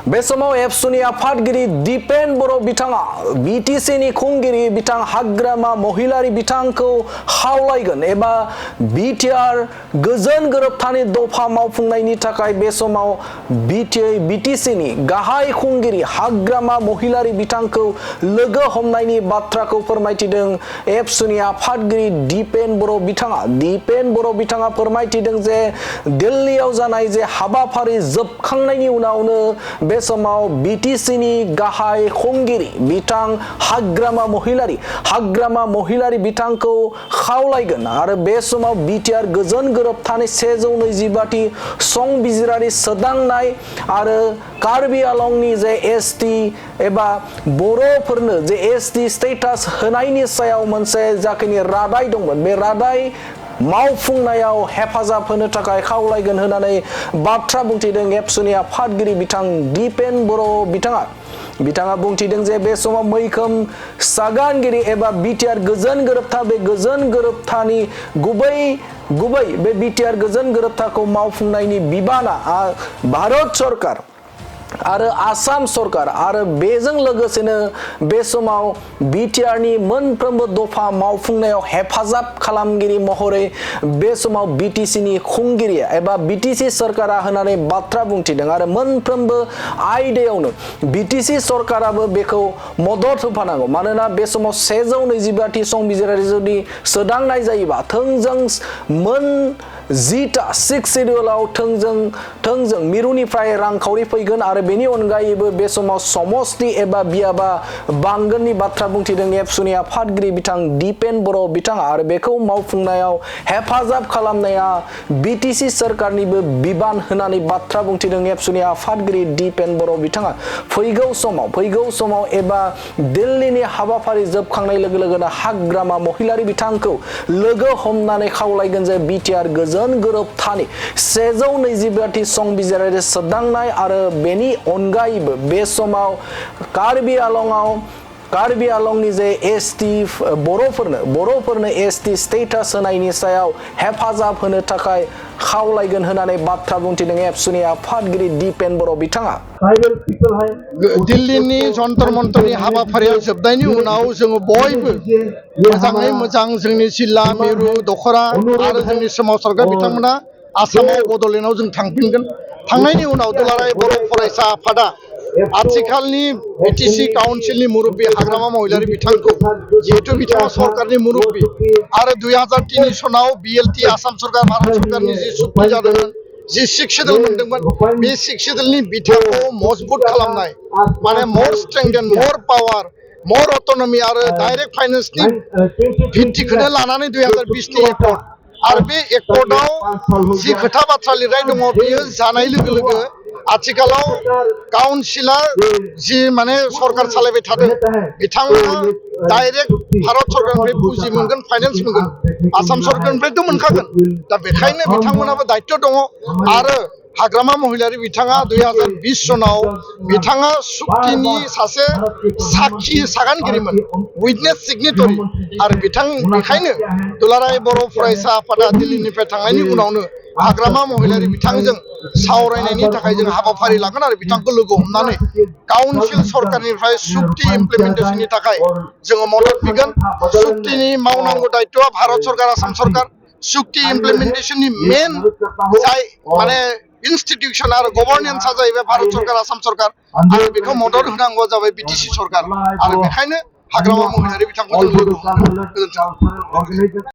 बे समाव एबसुनि आफादगिरि दीपेन बर' बिथाङा बीटीसीनि खुंगिरि बिथां हाग्रामा महिलारि बिथांखौ खावलायगोन एबा बीटीआर गोजोन गोरोबथानि दफा मावफुंनायनि थाखाय बे समाव बीटीसीनि गाहाय खुंगिरि हाग्रामा महिलारि बिथांखौ लोगो हमनायनि बाथ्राखौ फोरमायथिदों एबसुनि आफादगिरि दीपेन बर' बिथाङा फोरमायथिदों जे दिल्लीयाव जानाय जे हाबाफारि जोबखांनायनि उनावनो बे समाव बीटीसीनि गाहाय खुंगिरि बिथां हाग्रामा महिलारि बिथांखौ खावलायगोन आरो बे समाव बीटीआर गोजोन गोरोबथानि 125थि संबिजिरारि सोदांनाय आरो कार्बि आलंनि जे एसटी एबा बर'फोरनो जे एसटी स्टेटास होनायनि सायाव मोनसे जाखिनि रादाय दंमोन बे रादाय मावफुंनायाव हेफाजाब होनो थाखाय खावलायगोन होननानै बाथ्रा बुंथिदों एबसुनि आफादगिरि बिथां दीपेन बर' बिथाङा बुंथिदों जे बे समाव मैखोम सागानगिरि एबा बीटीआर गोजोन गोरोबथा बे गोजोन गोरोबथानि गुबै बे बीटीआर गोजोन गोरोबथाखौ मावफुंनायनि बिबाना भारत सरकार आरो आसाम सरकार आरो बेजों लोगोसेनो बे समाव बीटीआरनि मोनफ्रोमबो दफा मावफुंनायाव हेफाजाब खालामगिरि महरै बे समाव बीटीसीनि खुंगिरिया एबा बीटीसी सरकारा होननानै बाथ्रा बुंथिदों आरो मोनफ्रोमबो आयदायावनो बीटीसी सरकाराबो बेखौ मदद होफानांगौ मानोना बे समाव 125थि संबिजिरारि जुदि सोदांनाय जायोबा थोंजों मोन 10टा 6 शेड्यूलाव थोंजों मिरुनिफ्राय रांखावरि फैगोन आरो बेनि अनगायैबो बे समाव समस्ति एबा बियाबा बांगोननि बाथ्रा बुंथिदों एबसुनि आफादगिरि बिथां दीपेन बर' बिथाङा आरो बेखौ मावफुंनायाव हेफाजाब खालामनाया बीटीसी सरकारनिबो बिबान होननानै बाथ्रा बुंथिदों एबसुनि आफादगिरि दीपेन बर' बिथाङा फैगौ समाव एबा दिल्लीनि हाबाफारि जोबखांनाय लोगो लोगोनो हाग्रामा महिलारि बिथांखौ लोगो हमनानै खावलायगोन जे बीटीआर गोजोन गोरोबथानि 125थि संबिजिरारि सोदांनाय आरो बेनि अनगायैबो बे समाव कार्बि आलंनि जे एसटी बर'फोरनो एसटी स्टेटास होनायनि सायाव हेफाजाब होनो थाखाय खावलायगोन होननानै बाथ्रा बुंथिदों एबसुनि आफादगिरि दीपेन बर' बिथाङा दिल्लीनि जन्तर मन्तरनि हाबाफारिया जोबनायनि उनाव जोङो बयबो मोजाङै मोजां जोंनि जिल्ला मिरु दखरा आरो जोंनि सोमावसारग्रा बिथांमोना आसामाव बड'लेण्डआव जों थांफिनगोन थांनायनि उनाव दुलाराय बर' फरायसा आफादा आथिखालनि बीटीसी काउन्सिलनि मुरब्बी हाग्रामा महिलारि बिथांखौ जिहेतु बिथाङा सरकारनि मुरब्बी आरो 2003 सनाव बीएलटी आसाम सरकार भारत सरकारनि जि सुक्ति जादोंमोन जि 6 शेड्यूल मोनदोंमोन बे 6 शेड्यूलनि बिथाखौ मजबुत खालामनाय माने मोर स्ट्रेंथेन मोर पावार मोर अट'नमी आरो डाइरेक्ट फाइनेन्सनि भित्तिखौनो लानानै 2020नि एकर्ड आरो बे एकर्डआव जि खोथा बाथ्रा लिरनाय दङ बेयो जानाय लोगो लोगो आथिखालाव काउन्सिला जि माने सरकार सालायबाय थादों बिथांमोना डाइरेक्ट भारत सरकारनिफ्राय पुंजी मोनगोन फाइनेन्स मोनगोन आसाम सरकारनिफ्रायथ' मोनखागोन दा बेखायनो बिथांमोनाबो दायित्व दङ आरो हाग्रामा महिलारि बिथाङा 2020 सनाव बिथाङा सुक्तिनि सासे साखि सागानगिरिमोन उइटनेस सिगनेटरि आरो बेखायनो दुलाराय बर' फरायसा आफादा दिल्लीनिफ्राय थांनायनि उनावनो हाग्रामा महिलारि बिथांजों सावरायनायनि थाखाय जों हाबाफारि लागोन आरो बिथांखौ लोगो हमनानै काउन्सिल सरकारनिफ्राय सुक्ति इमप्लिमेन्टेसननि थाखाय जोङो मदद बिगोन सुक्तिनि मावनांगौ दायित्वआ भारत सरकार आसाम सरकार सुक्ति इमप्लिमेन्टेसननि मेन जाय माने इन्स्टिट्यूशन आरो गभर्नेन्सआ जाहैबाय भारत सरकार आसाम सरकार आरो बेखौ मदद होनांगौआ जाबाय बीटीसी सरकार आरो बेखायनो हाग्रामा महिलारि बिथांखौ जों लोगो हमगोन।